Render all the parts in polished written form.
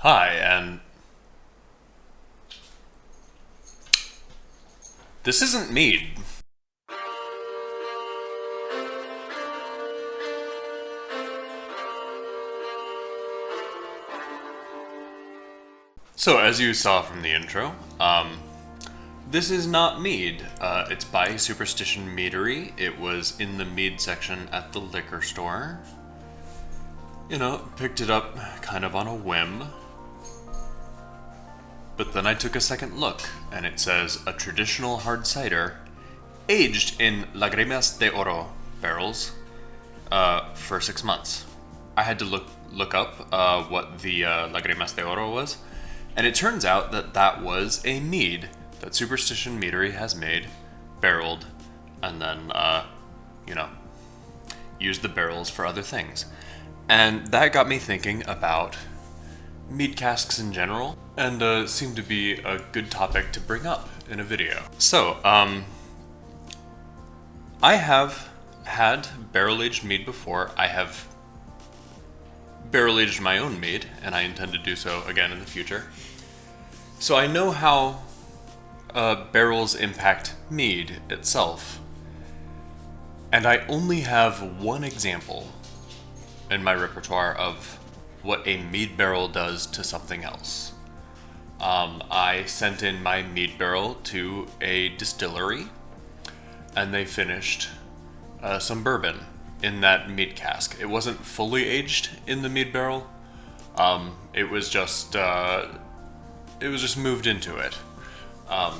Hi, and this isn't Mead. So, as you saw from the intro, this is not Mead. It's by Superstition Meadery. It was in the Mead section at the liquor store. Picked it up kind of on a whim. But then I took a second look, and it says a traditional hard cider aged in Lágrimas de Oro barrels for 6 months. I had to look up what the Lágrimas de Oro was, and it turns out that was a mead that Superstition Meadery has made, barreled, and then used the barrels for other things. And that got me thinking about mead casks in general, and seemed to be a good topic to bring up in a video. So, I have had barrel-aged mead before. I have barrel-aged my own mead, and I intend to do so again in the future. So I know how barrels impact mead itself. And I only have one example in my repertoire of what a mead barrel does to something else. I sent in my mead barrel to a distillery, and they finished some bourbon in that mead cask. It wasn't fully aged in the mead barrel. It was just moved into it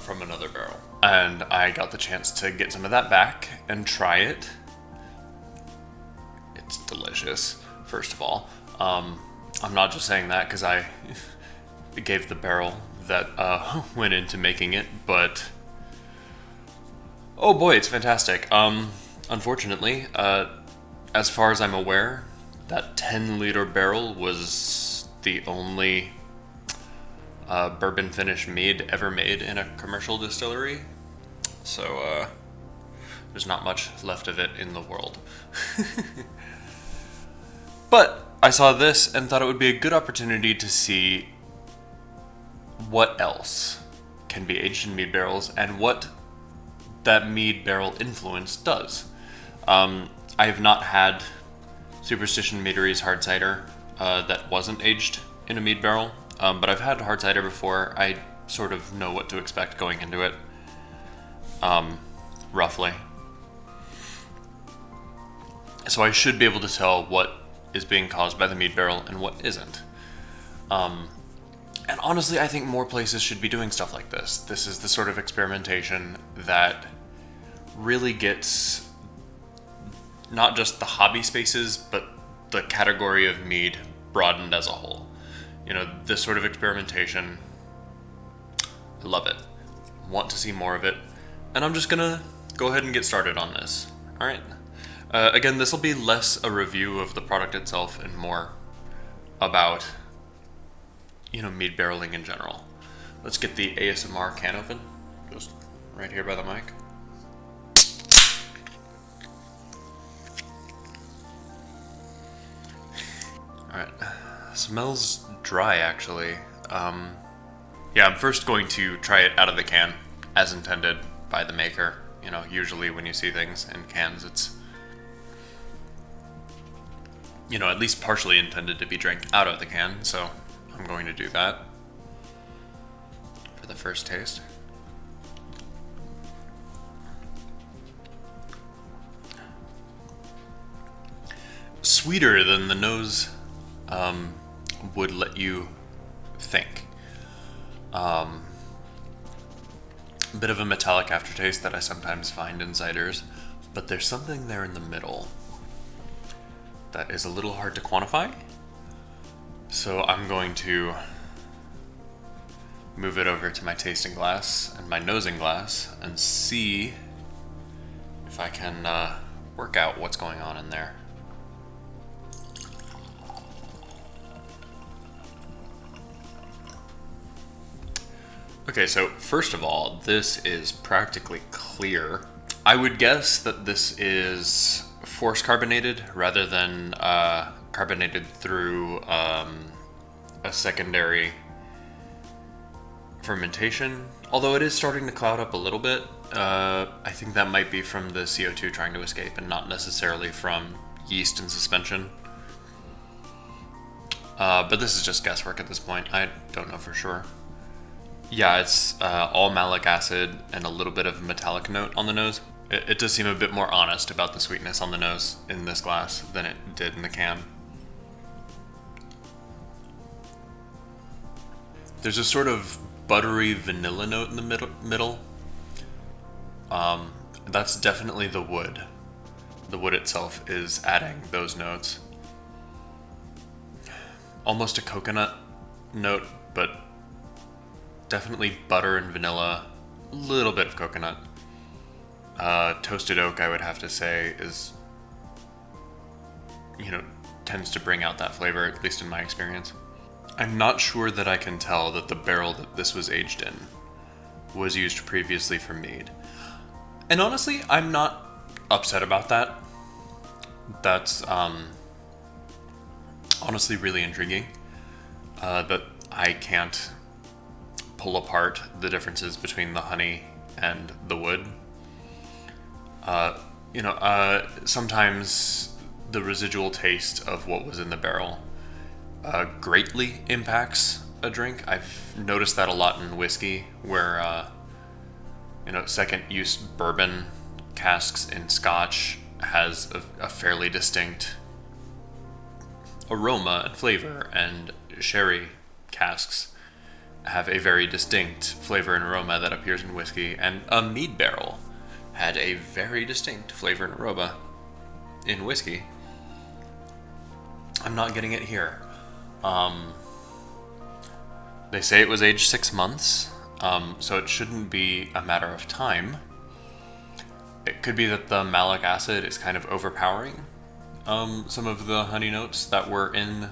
from another barrel, and I got the chance to get some of that back and try it. It's delicious. First of all, I'm not just saying that because I gave the barrel that went into making it, but oh boy, it's fantastic. Unfortunately, as far as I'm aware, that 10-liter barrel was the only bourbon finish mead ever made in a commercial distillery. So there's not much left of it in the world. But I saw this and thought it would be a good opportunity to see what else can be aged in mead barrels and what that mead barrel influence does. I have not had Superstition Meadery's hard cider that wasn't aged in a mead barrel, but I've had hard cider before. I sort of know what to expect going into it, roughly. So I should be able to tell what is being caused by the mead barrel and what isn't. And honestly, I think more places should be doing stuff like this. This is the sort of experimentation that really gets not just the hobby spaces, but the category of mead broadened as a whole. This sort of experimentation, I love it. Want to see more of it. And I'm just gonna go ahead and get started on this. Alright? Again, this will be less a review of the product itself and more about, mead barreling in general. Let's get the ASMR can open, just right here by the mic. Alright, smells dry actually. Yeah, I'm first going to try it out of the can, as intended by the maker. Usually when you see things in cans, it's at least partially intended to be drank out of the can, so I'm going to do that for the first taste. Sweeter than the nose would let you think. A bit of a metallic aftertaste that I sometimes find in ciders, but there's something there in the middle that is a little hard to quantify. So I'm going to move it over to my tasting glass and my nosing glass and see if I can work out what's going on in there. Okay, so first of all, this is practically clear. I would guess that this is force carbonated rather than carbonated through a secondary fermentation, although it is starting to cloud up a little bit. I think that might be from the CO2 trying to escape and not necessarily from yeast in suspension. But this is just guesswork at this point. I don't know for sure. Yeah, it's all malic acid and a little bit of a metallic note on the nose. It does seem a bit more honest about the sweetness on the nose in this glass than it did in the can. There's a sort of buttery vanilla note in the middle. That's definitely the wood. The wood itself is adding those notes. Almost a coconut note, but definitely butter and vanilla, a little bit of coconut. Toasted oak, I would have to say, is, tends to bring out that flavor, at least in my experience. I'm not sure that I can tell that the barrel that this was aged in was used previously for mead. And honestly, I'm not upset about that. That's honestly really intriguing. That I can't pull apart the differences between the honey and the wood. Sometimes the residual taste of what was in the barrel greatly impacts a drink. I've noticed that a lot in whiskey, where second use bourbon casks in Scotch has a fairly distinct aroma and flavor, and sherry casks have a very distinct flavor and aroma that appears in whiskey, and a mead barrel had a very distinct flavor and aroma in whiskey. I'm not getting it here. They say it was aged 6 months, so it shouldn't be a matter of time. It could be that the malic acid is kind of overpowering some of the honey notes that were in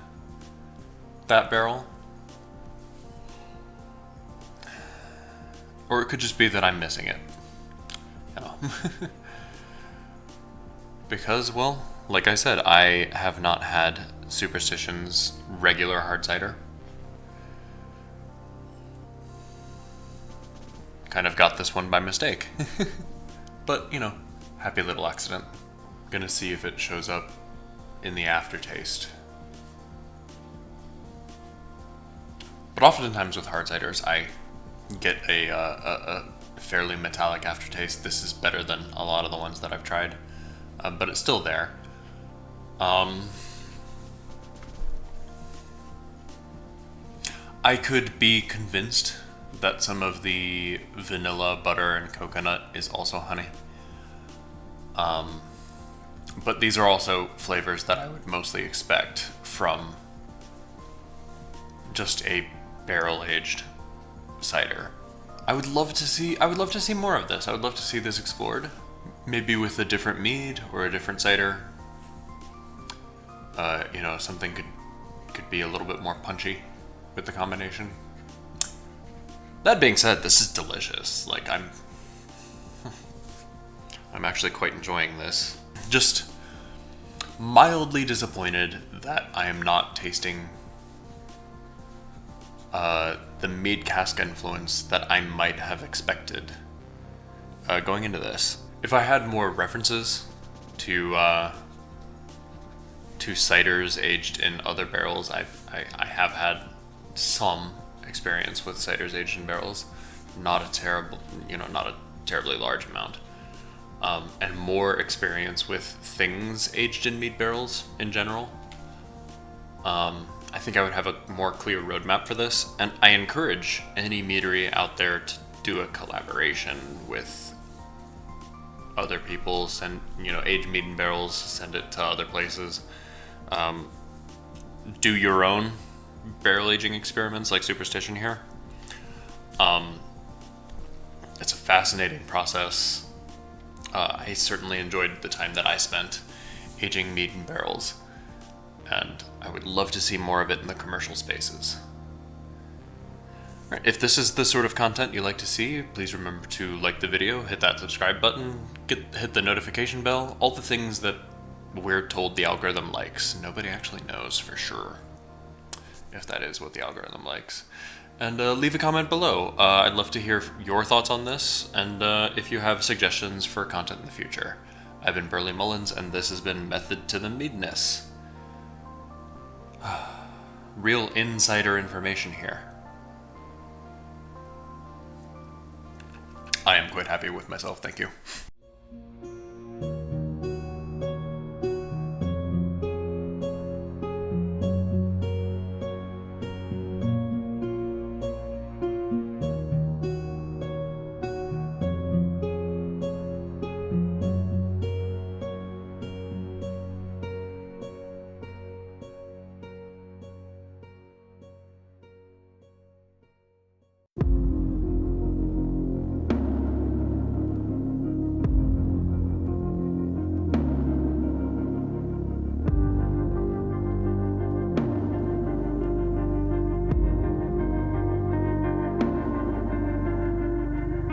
that barrel. Or it could just be that I'm missing it. Because, well, like I said, I have not had Superstition's regular hard cider. Kind of got this one by mistake. But, happy little accident. Gonna see if it shows up in the aftertaste. But oftentimes with hard ciders, I get a fairly metallic aftertaste. This is better than a lot of the ones that I've tried, but it's still there. I could be convinced that some of the vanilla, butter, and coconut is also honey. But these are also flavors that I would mostly expect from just a barrel-aged cider. I would love to see more of this. I would love to see this explored, maybe with a different mead or a different cider. Something could be a little bit more punchy with the combination. That being said, this is delicious. Like, I'm actually quite enjoying this. Just mildly disappointed that I am not tasting the mead cask influence that I might have expected going into this. If I had more references to ciders aged in other barrels, I have had some experience with ciders aged in barrels, not a terribly large amount, and more experience with things aged in mead barrels in general. I think I would have a more clear roadmap for this, and I encourage any meadery out there to do a collaboration with other people. Send, age mead in barrels, send it to other places. Do your own barrel aging experiments like Superstition here. It's a fascinating process. I certainly enjoyed the time that I spent aging mead in barrels, and I would love to see more of it in the commercial spaces. All right, if this is the sort of content you like to see, please remember to like the video, hit that subscribe button, hit the notification bell, all the things that we're told the algorithm likes. Nobody actually knows for sure. if that is what the algorithm likes. And leave a comment below. I'd love to hear your thoughts on this, and if you have suggestions for content in the future. I've been Burley Mullins, and this has been Method to the Meadness. Real insider information here. I am quite happy with myself, thank you.